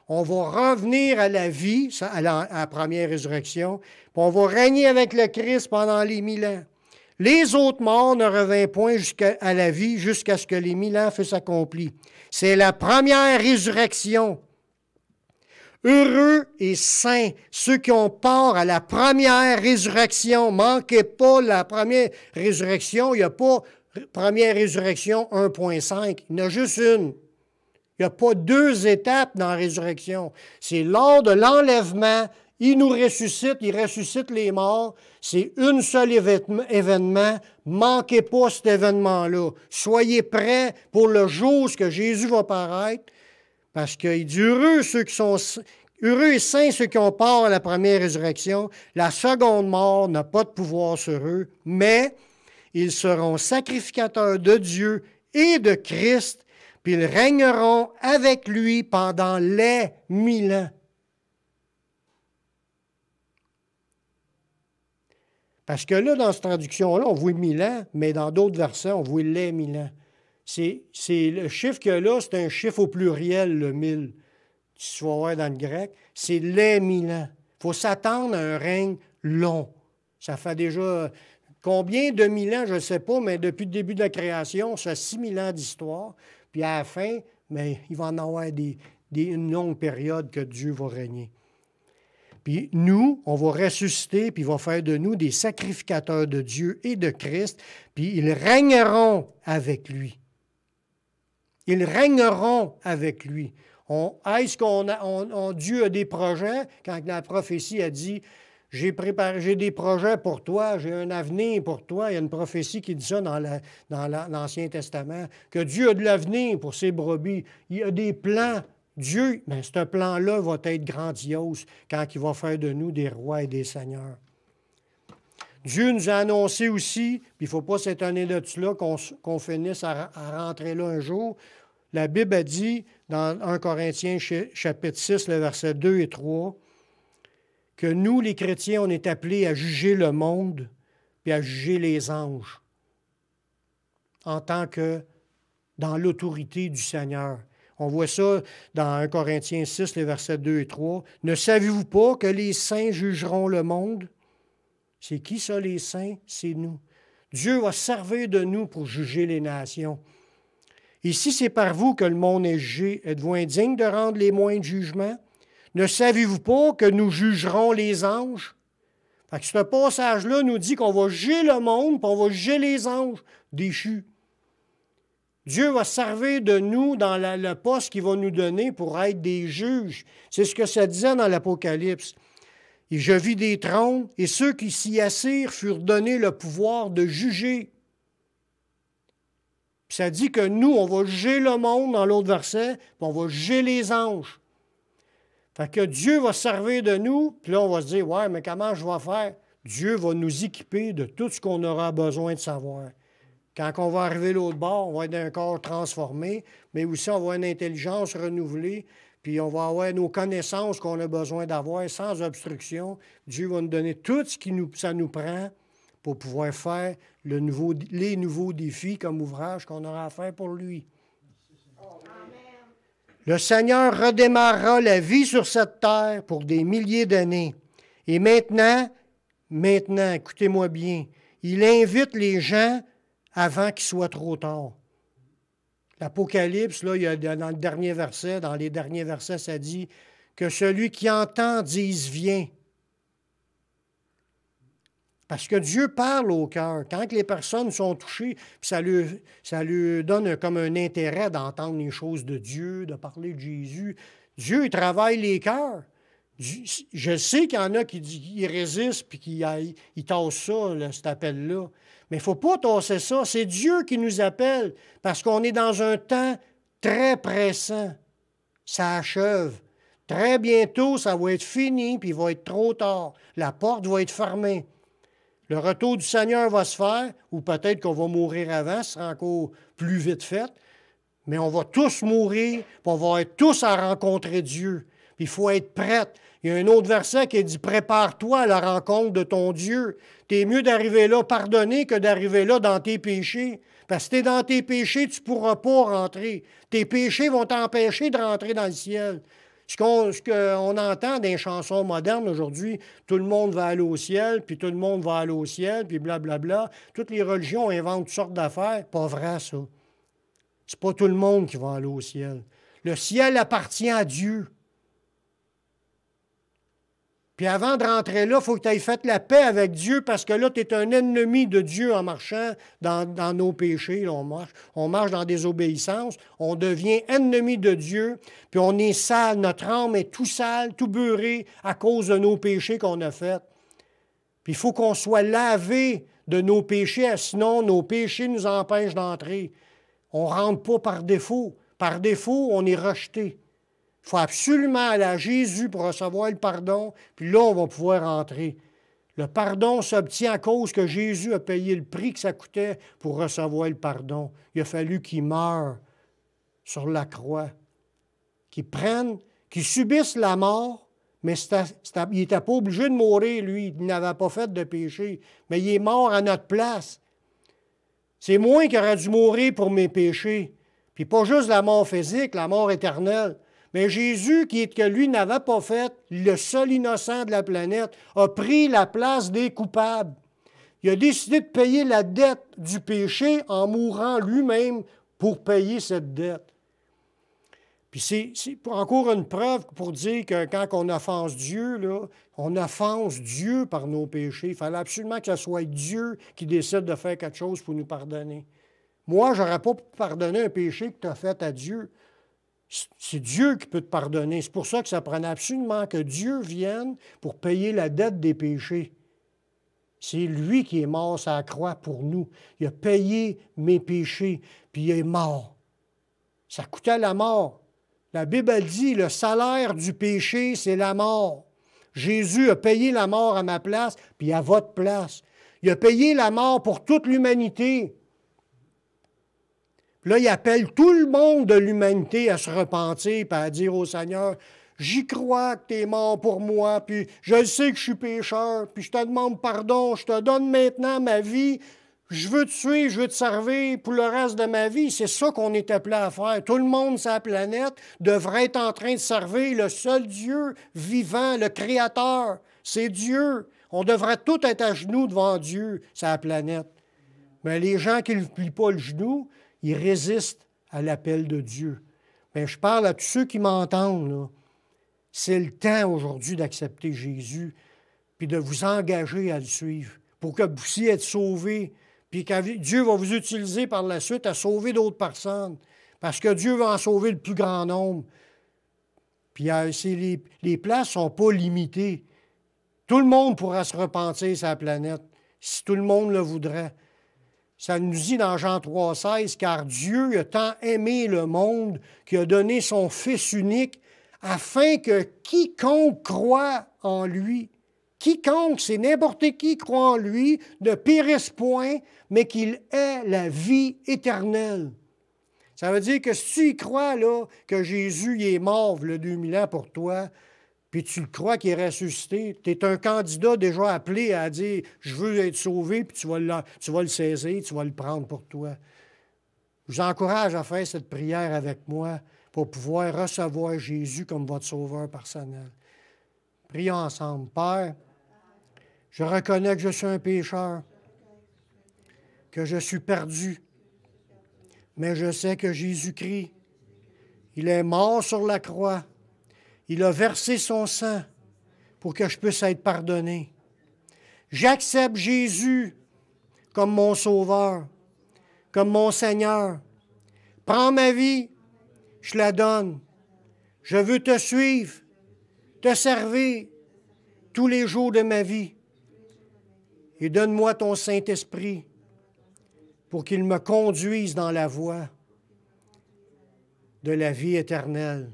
On va revenir à la vie, à la première résurrection, puis on va régner avec le Christ pendant les 1000 ans. Les autres morts ne revinrent point à la vie jusqu'à ce que les 1000 ans fussent accomplis. C'est la première résurrection. Heureux et saints, ceux qui ont part à la première résurrection. Manquez pas la première résurrection. Il n'y a pas première résurrection 1.5. Il y en a juste une. Il n'y a pas deux étapes dans la résurrection. C'est lors de l'enlèvement, il nous ressuscite, il ressuscite les morts. C'est un seul événement. Manquez pas cet événement-là. Soyez prêts pour le jour où Jésus va paraître. Parce qu'il dit heureux ceux qui sont Heureux et saints ceux qui ont part à la première résurrection. La seconde mort n'a pas de pouvoir sur eux, mais ils seront sacrificateurs de Dieu et de Christ, puis ils régneront avec lui pendant les 1000 ans. Parce que là, dans cette traduction-là, on voit 1000 ans, mais dans d'autres versets, on voit les 1000 ans. C'est le chiffre qu'il y a là, c'est un chiffre au pluriel, le 1000. Tu vas voir dans le grec, c'est les 1000 ans. Il faut s'attendre à un règne long. Ça fait déjà combien de 1000 ans, je ne sais pas, mais depuis le début de la création, ça fait 6000 ans d'histoire. Puis à la fin, mais il va en avoir une longue période que Dieu va régner. Puis nous, on va ressusciter, puis il va faire de nous des sacrificateurs de Dieu et de Christ, puis ils régneront avec lui. Ils régneront avec lui. Est-ce qu'on Dieu a des projets? Quand la prophétie a dit « j'ai des projets pour toi, j'ai un avenir pour toi », il y a une prophétie qui dit ça dans l'Ancien Testament, que Dieu a de l'avenir pour ses brebis. Il y a des plans. Dieu, bien, ce plan-là va être grandiose quand il va faire de nous des rois et des seigneurs. Dieu nous a annoncé aussi, puis il ne faut pas s'étonner de cela, qu'on finisse à rentrer là un jour. La Bible a dit, dans 1 Corinthiens chapitre 6, le verset 2 et 3, que nous, les chrétiens, on est appelés à juger le monde puis à juger les anges en tant que dans l'autorité du Seigneur. On voit ça dans 1 Corinthiens 6, les versets 2 et 3. « Ne savez-vous pas que les saints jugeront le monde? » C'est qui ça, les saints? C'est nous. Dieu va servir de nous pour juger les nations. Et si c'est par vous que le monde est jugé, êtes-vous indigne de rendre les moindres jugements? Ne savez-vous pas que nous jugerons les anges? Fait que ce passage-là nous dit qu'on va juger le monde, puis on va juger les anges déchus. Dieu va servir de nous dans le poste qu'il va nous donner pour être des juges. C'est ce que ça disait dans l'Apocalypse. « Et je vis des trônes, et ceux qui s'y assirent furent donnés le pouvoir de juger. » Puis ça dit que nous, on va juger le monde dans l'autre verset, puis on va juger les anges. Fait que Dieu va servir de nous, puis là, on va se dire, « Ouais, mais comment je vais faire? » Dieu va nous équiper de tout ce qu'on aura besoin de savoir. Quand on va arriver l'autre bord, on va être un corps transformé, mais aussi on va avoir une intelligence renouvelée, puis on va avoir nos connaissances qu'on a besoin d'avoir sans obstruction. Dieu va nous donner tout ce que ça nous prend pour pouvoir faire les nouveaux défis comme ouvrage qu'on aura à faire pour lui. Le Seigneur redémarrera la vie sur cette terre pour des milliers d'années. Et maintenant, écoutez-moi bien, il invite les gens avant qu'il soit trop tard. L'Apocalypse, là, il y a dans le dernier verset, dans les derniers versets, ça dit que celui qui entend dise « Viens ». Parce que Dieu parle au cœur. Quand les personnes sont touchées, puis ça lui donne comme un intérêt d'entendre les choses de Dieu, de parler de Jésus. Dieu, il travaille les cœurs. Je sais qu'il y en a qui résistent puis qui tassent ça, là, cet appel-là. Mais il ne faut pas tasser ça. C'est Dieu qui nous appelle parce qu'on est dans un temps très pressant. Ça achève. Très bientôt, ça va être fini puis il va être trop tard. La porte va être fermée. Le retour du Seigneur va se faire, ou peut-être qu'on va mourir avant, ce sera encore plus vite fait, mais on va tous mourir, puis on va être tous à rencontrer Dieu. Puis il faut être prête. Il y a un autre verset qui dit « Prépare-toi à la rencontre de ton Dieu. » T'es mieux d'arriver là pardonné que d'arriver là dans tes péchés. Parce que si tu es dans tes péchés, tu ne pourras pas rentrer. Tes péchés vont t'empêcher de rentrer dans le ciel. Ce qu'on entend dans les chansons modernes aujourd'hui, tout le monde va aller au ciel, puis tout le monde va aller au ciel, puis blablabla. Toutes les religions inventent toutes sortes d'affaires. Pas vrai, ça. C'est pas tout le monde qui va aller au ciel. Le ciel appartient à Dieu. Puis avant de rentrer là, il faut que tu aies fait la paix avec Dieu parce que là, tu es un ennemi de Dieu en marchant dans nos péchés. Là, on marche dans des obéissances. On devient ennemi de Dieu. Puis on est sale. Notre âme est tout sale, tout beurré à cause de nos péchés qu'on a faits. Puis il faut qu'on soit lavé de nos péchés, sinon nos péchés nous empêchent d'entrer. On ne rentre pas par défaut. Par défaut, on est rejeté. Il Il faut absolument aller à Jésus pour recevoir le pardon, puis là, on va pouvoir entrer. Le pardon s'obtient à cause que Jésus a payé le prix que ça coûtait pour recevoir le pardon. Il a fallu qu'il meure sur la croix, qu'il subisse la mort, mais il n'était pas obligé de mourir, lui. Il n'avait pas fait de péché, mais il est mort à notre place. C'est moi qui aurais dû mourir pour mes péchés. Puis pas juste la mort physique, la mort éternelle. Mais Jésus, que lui n'avait pas fait, le seul innocent de la planète, a pris la place des coupables. Il a décidé de payer la dette du péché en mourant lui-même pour payer cette dette. Puis c'est encore une preuve pour dire que quand on offense Dieu, là, on offense Dieu par nos péchés. Il fallait absolument que ce soit Dieu qui décide de faire quelque chose pour nous pardonner. Moi, je n'aurais pas pardonné un péché que tu as fait à Dieu. C'est Dieu qui peut te pardonner. C'est pour ça que ça prenait absolument que Dieu vienne pour payer la dette des péchés. C'est lui qui est mort sur la croix pour nous. Il a payé mes péchés, puis il est mort. Ça coûtait la mort. La Bible elle dit, le salaire du péché, c'est la mort. Jésus a payé la mort à ma place, puis à votre place. Il a payé la mort pour toute l'humanité. Puis là, il appelle tout le monde de l'humanité à se repentir et à dire au Seigneur, « J'y crois que tu es mort pour moi, puis je sais que je suis pécheur, puis je te demande pardon, je te donne maintenant ma vie. Je veux te suivre, je veux te servir pour le reste de ma vie. » C'est ça qu'on est appelé à faire. Tout le monde sur la planète devrait être en train de servir le seul Dieu vivant, le Créateur. C'est Dieu. On devrait tous être à genoux devant Dieu sur la planète. Mais les gens qui ne plient pas le genou, ils résistent à l'appel de Dieu. Mais je parle à tous ceux qui m'entendent, là. C'est le temps aujourd'hui d'accepter Jésus puis de vous engager à le suivre pour que vous puissiez être sauvés. Puis que Dieu va vous utiliser par la suite à sauver d'autres personnes. Parce que Dieu va en sauver le plus grand nombre. Puis les places ne sont pas limitées. Tout le monde pourra se repentir sur la planète, si tout le monde le voudrait. Ça nous dit dans Jean 3,16, « Car Dieu a tant aimé le monde qu'il a donné son Fils unique, afin que quiconque croit en lui, quiconque, c'est n'importe qui croit en lui, ne périsse point, mais qu'il ait la vie éternelle. » Ça veut dire que si tu y crois là, que Jésus il est mort le 2000 ans pour toi, puis tu le crois qu'il est ressuscité, tu es un candidat déjà appelé à dire « Je veux être sauvé », puis tu vas le saisir, tu vas le prendre pour toi. Je vous encourage à faire cette prière avec moi pour pouvoir recevoir Jésus comme votre sauveur personnel. Prions ensemble. Père, je reconnais que je suis un pécheur, que je suis perdu, mais je sais que Jésus-Christ, il est mort sur la croix. Il a versé son sang pour que je puisse être pardonné. J'accepte Jésus comme mon sauveur, comme mon Seigneur. Prends ma vie, je la donne. Je veux te suivre, te servir tous les jours de ma vie. Et donne-moi ton Saint-Esprit pour qu'il me conduise dans la voie de la vie éternelle.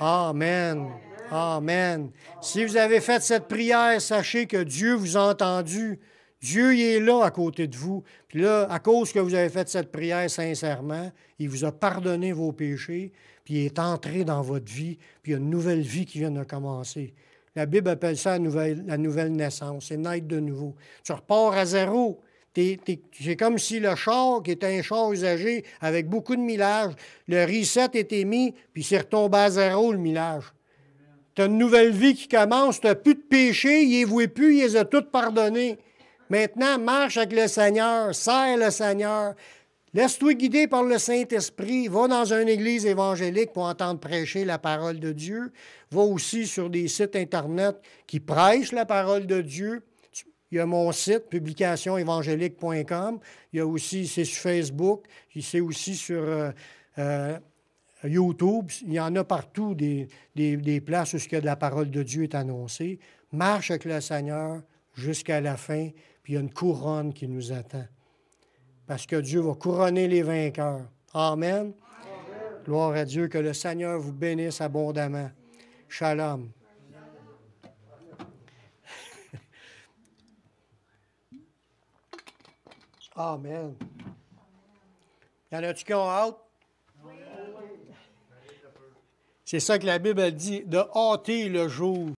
Amen. Amen. Si vous avez fait cette prière, sachez que Dieu vous a entendu. Dieu il est là à côté de vous. Puis là, à cause que vous avez fait cette prière sincèrement, il vous a pardonné vos péchés, puis il est entré dans votre vie, puis il y a une nouvelle vie qui vient de commencer. La Bible appelle ça la nouvelle naissance. C'est naître de nouveau. Tu repars à zéro. C'est comme si le char, qui était un char usagé avec beaucoup de millage, le reset était mis, puis c'est retombé à zéro, le millage. Tu as une nouvelle vie qui commence, tu n'as plus de péché, il les voit plus, il les a toutes pardonnés. Maintenant, marche avec le Seigneur, sers le Seigneur, laisse-toi guider par le Saint-Esprit, va dans une église évangélique pour entendre prêcher la parole de Dieu, va aussi sur des sites Internet qui prêchent la parole de Dieu. Il y a mon site, publicationévangélique.com. Il y a aussi, c'est sur Facebook. C'est aussi sur YouTube. Il y en a partout des places où la parole de Dieu est annoncée. Marche avec le Seigneur jusqu'à la fin, puis il y a une couronne qui nous attend. Parce que Dieu va couronner les vainqueurs. Amen. Gloire à Dieu, que le Seigneur vous bénisse abondamment. Shalom. Amen. Y en a-tu qui ont hâte? C'est ça que la Bible dit, de hâter le jour.